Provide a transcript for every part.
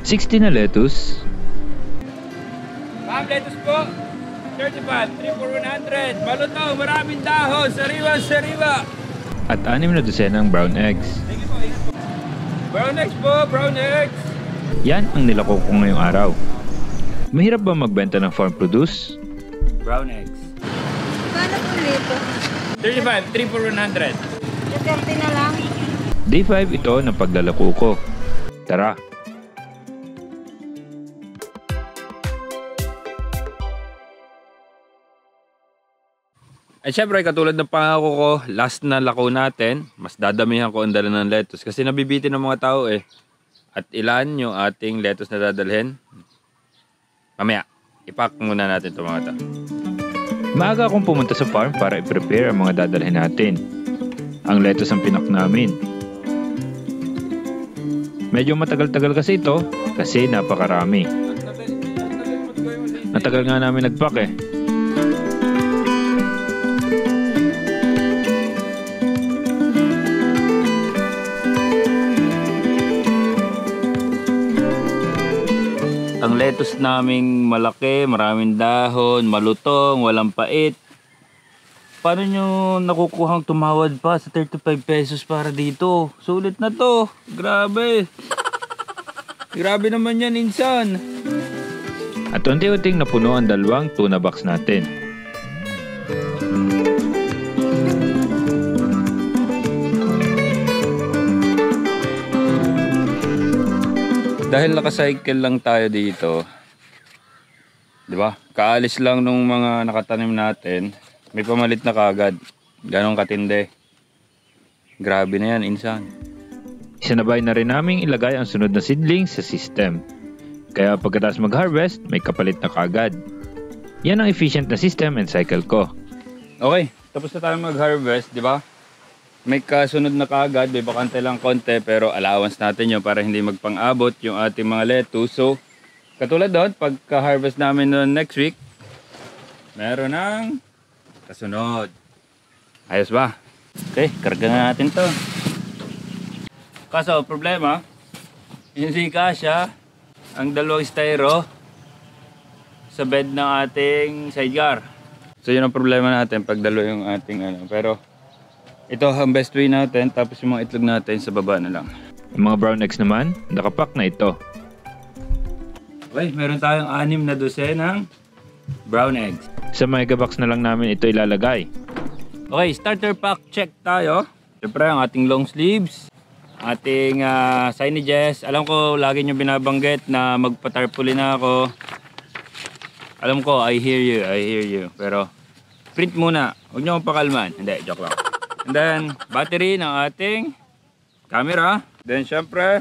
60 na lettuce. Ma'am, lettuce po. 35, 3 for 100. Malutaw, maraming dahon. Sariwa, sariwa. At 6 na dosenang brown eggs. Thank you po. Brown eggs po, brown eggs. Yan ang nilako ko ngayong araw. Mahirap ba magbenta ng farm produce? Brown eggs. Paano po dito? 35, 3 for 100. 30 na lang. Day 5 ito ng paglalako ko. Tara! At syempre, katulad ng pangako ko, last na lako natin, mas dadamihan ko ang dala ng lettuce. Kasi nabibitin ng mga tao eh. At ilan yung ating lettuce na dadalhin? Mamaya, ipack muna natin ito mga tao. Maaga akong pumunta sa farm para i-prepare ang mga dadalhin natin. Ang lettuce ang pinak namin. Medyo matagal-tagal kasi ito kasi napakarami. Natagal nga namin nagpack eh. Ang lettuce naming malaki, maraming dahon, malutong, walang pait. Paano nyo nakukuhang tumawad pa sa 35 pesos para dito? Sulit na to. Grabe. Grabe naman yan, insan. At unti-unting napuno ang dalawang tuna box natin. Dahil nakacycle lang tayo dito, di ba? Kaalis lang nung mga nakatanim natin, may pamalit na kagad. Ganong katindi. Grabe na yan, insan. Isanabay na rin naming ilagay ang sunod na seedlings sa system. Kaya pagkatapos mag-harvest, may kapalit na kagad. Yan ang efficient na system and cycle ko. Okay, tapos na tayo mag-harvest, di ba? May kasunod na kagad, may bakante lang konti, pero allowance natin yun para hindi magpang-abot yung ating mga lettuce. So, katulad doon, pagka-harvest namin noon next week, meron ng kasunod. Ayos ba? Okay, karga na natin to. Kaso, problema, hindi kasya ang dalawang styro sa bed ng ating sidecar. So, yun ang problema natin pag dalawa yung ating ano. Pero, ito ang best way natin, tapos yung mga itlog natin sa baba na lang. Yung mga brown eggs naman, nakapack na ito. Okay, meron tayong 6 na dosenang brown eggs. Sa mega box na lang namin ito ilalagay. Okay, starter pack check tayo. Siyempre ang ating long sleeves, ating signages. Alam ko lagi nyo binabanggit na magpa-tarpaulin na ako. Alam ko, I hear you. Pero print muna, huwag nyo akong pakalman. Hindi, joke lang. And then, battery ng ating camera. Then, syempre,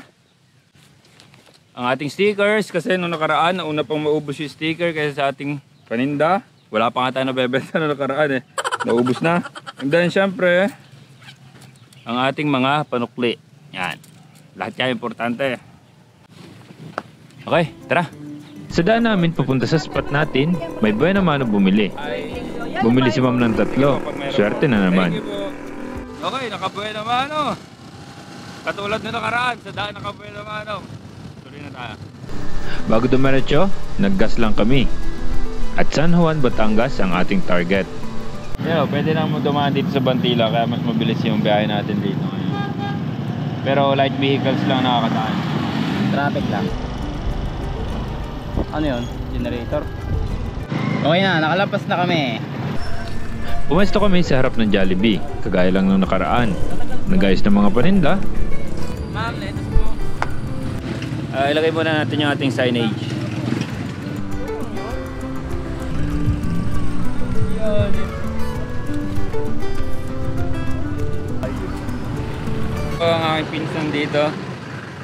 ang ating stickers. Kasi nung nakaraan, nauna pang maubos yung sticker kasi sa ating paninda. Wala pa nga tayo nabebenta nung nakaraan eh. Naubos na. And then, syempre, ang ating mga panukli. Yan. Lahat kaya importante. Okay, tara. Sa daan namin papunta sa spot natin, may buhay naman bumili. Bumili si ma'am ng 3. Swerte na naman. Okay, nakabuhay naman oh. Katulad na nakaraan, sa daan nakabuhay naman oh. Tuloy na tayo. Bago dumiretso, naggas lang kami. At San Juan, Batangas ang ating target. Yeah, pwede lang mo dumaan dito sa Bantila kaya mas mabilis yung biyahe natin dito ngayon. Pero light vehicles lang nakakataan. Traffic lang. Ano yun? Generator? Okay na, nakalampas na kami. Pumesto kami sa harap ng Jollibee, kagaya lang nung nakaraan. Nag-ayos ng mga paninda. Ma'am, let's go. Ilagay muna natin yung ating signage. Ang aking pinsan dito.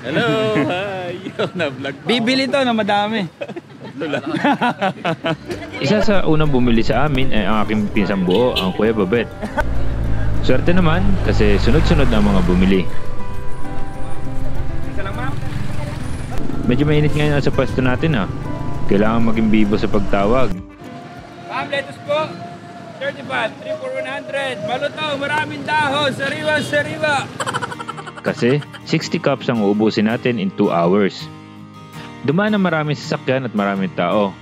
Hello! Hi! Na-vlog pa. Bibili to na madami. Isa sa unang bumili sa amin ay ang aking pinsang buo, ang Kuya Babet. Swerte naman kasi sunod-sunod na mga bumili. Isa lang ma'am. Medyo mainit ngayon sa pwesto natin ha. Kailangan maging bibo sa pagtawag. Ma'am, lettuce po. 35, 3 for 100. Malutaw, maraming dahon. Sariwa, sariwa. Kasi 60 cups ang uubusin natin in 2 hours. Dumaan na maraming sasakyan at maraming tao.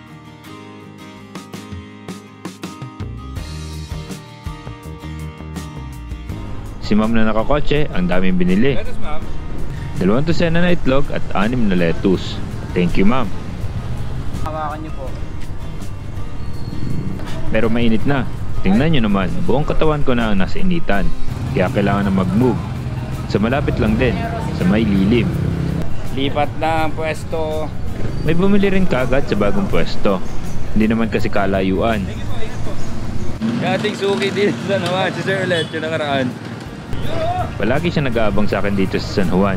Si ma'am na nakakotse, ang daming binili. 2 dosena na itlog at 6 na lettuce. Thank you, ma'am. Hawakan niyo po. Pero mainit na. Tingnan nyo naman, buong katawan ko na ang nasa initan. Kaya kailangan na mag-move. Sa malapit lang din, sa may lilim. Lipat na ang pwesto. May bumili rin kagad sa bagong pwesto. Hindi naman kasi kalayuan. Ating suki din sa San Juan, si Sir Ulet, yung nakaraan. Palagi siya nag-aabang sa akin dito sa San Juan.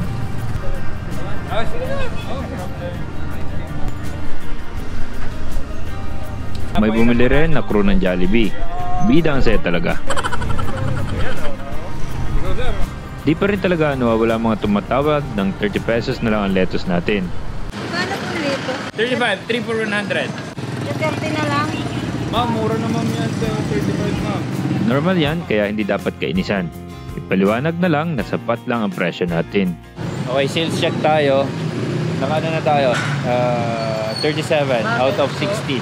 May bumili rin na crew ng Jollibee. Bida ang saya talaga. Di pa rin talaga nawawala mga tumatawag ng 30 pesos na lang ang lettuce natin. Paano po lito? 35, 3 for 100. 30 na lang. Ma'am, mura naman yan sa 35, ma'am. Normal yan, kaya hindi dapat kainisan. Ipaliwanag na lang na sapat lang ang presyo natin. Okay, sales check tayo. Nakano na tayo? 37 out of 60.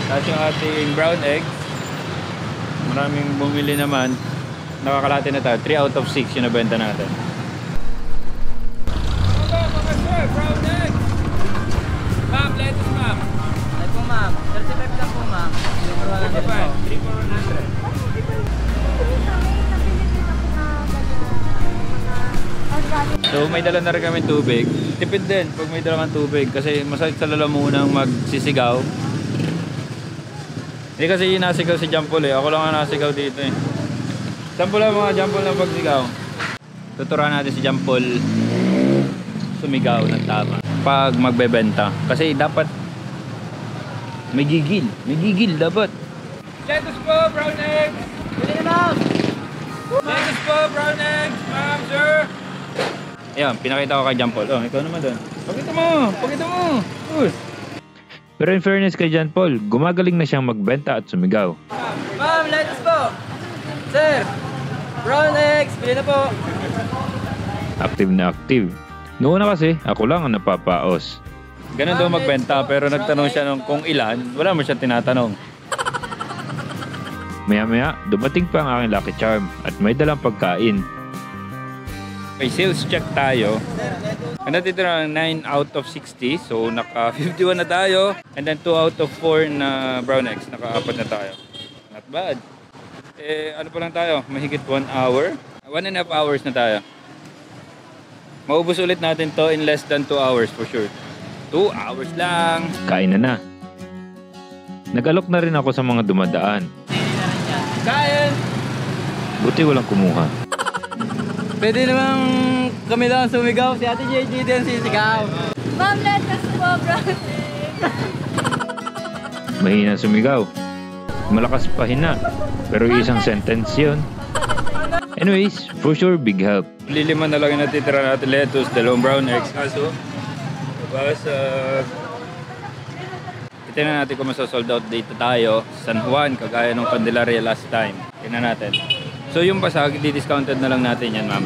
Tapos yung ating brown eggs, maraming bumili naman. Nakakalate na tayo. 3 out of 6 yung nabenta natin. Brown eggs! Ma'am, lettuce ma'am. Ay po ma'am, 35 lang po ma'am. 35, 3 for 100. So may dala na rin kami tubig. Tipid din pag may dala kang tubig kasi masakit sa lalamunang magsisigaw. Hindi kasi yung nasigaw si Jampol eh. Ako lang ang nasigaw dito eh. Sample lang mga Jampol na pagsigaw. Tuturuan natin si Jampol sumigaw ng tama pag magbebenta. Kasi dapat may gigil. May gigil dapat. Lettuce po, brown eggs! Bili na ma'am! Lettuce po, brown eggs! Ma'am, sir! Ayan, pinakita ko kay Jampol. Oh, ikaw naman doon. Pakita mo! Pakita mo! Uy! Pero in fairness kay John Paul, gumagaling na siyang magbenta at sumigaw. Ma'am, lettuce po! Sir! Brown eggs! Bili na po! Active na active. Noon na kasi, ako lang ang napapaos. Ganun daw magbenta pero nagtanong siya nung kung ilan, wala mo siya tinatanong. Maya-maya, dumating pa ang aking lucky charm at may dalang pagkain. Okay, sales check tayo. Ang natitira ng 9 out of 60, so naka 51 na tayo. And then 2 out of 4 na brown eggs, naka 4 na tayo. Not bad. Eh, ano pa lang tayo? Mahigit 1 hour? 1.5 hours na tayo. Maubos ulit natin to in less than 2 hours for sure. 2 hours lang. Kain na. Nag-alok na rin ako sa mga dumadaan. Kain! Buti walang kumuha. Pwede namang kami lang sumigaw. Si Ate JJ din sisigaw. Ma'am, lettuce po, brown egg. Mahina sumigaw. Malakas pahina. Pero isang sentence yun. Anyways, for sure, big help. Liliman na lang yung natitira natin lettuce, 2 brown eggs. Kaso, tingnan natin kung masasold out dito tayo San Juan, kagaya ng Candelaria last time. Tingnan natin. So yung basag, di-discounted na lang natin yan, ma'am.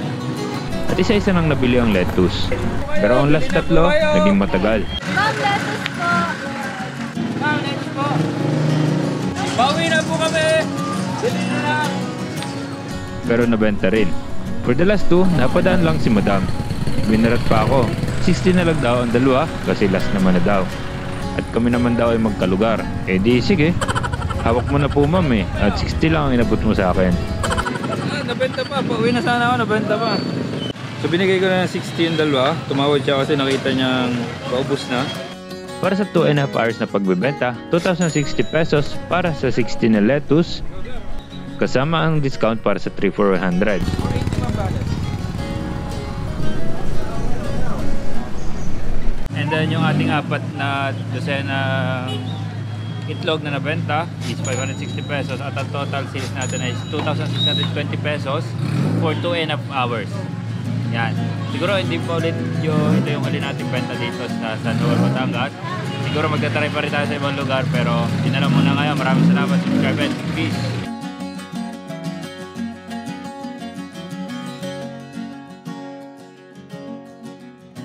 At isa-isa nang nabili ang lettuce. Pero ang last tatlo, naging matagal. Ma'am, lettuce po. Ma'am, lettuce po! Bawi na po kami! Bili na lang! Pero nabenta rin. For the last two, napadaan lang si madam. Binarat pa ako. 60 na lang daw ang dalawa kasi last naman na daw. At kami naman daw ay magkalugar. Eh di sige. Hawak mo na po ma'am eh. At 60 lang ang inabot mo sa akin. Nabenta pa. Pauwi na sana ako. Nabenta pa. So binigay ko na ng 60 yung dalawa. Tumawad siya kasi nakita niyang paubos na. Para sa 2.5 hours na pagbebenta, 2,060 pesos para sa 60 na lettuce. Kasama ang discount para sa 3 for 100. And then yung ating apat na dosena itlog na nabenta is 560 pesos at ang total sales natin is 2,620 pesos for 2.5 hours. Yan. Siguro hindi pa ulit ito yung huli natin benta dito sa San Juan, Batangas. Siguro magtatry pa rin tayo sa ibang lugar pero yun na lang muna ngayon. Maraming salamat, subscribe and peace.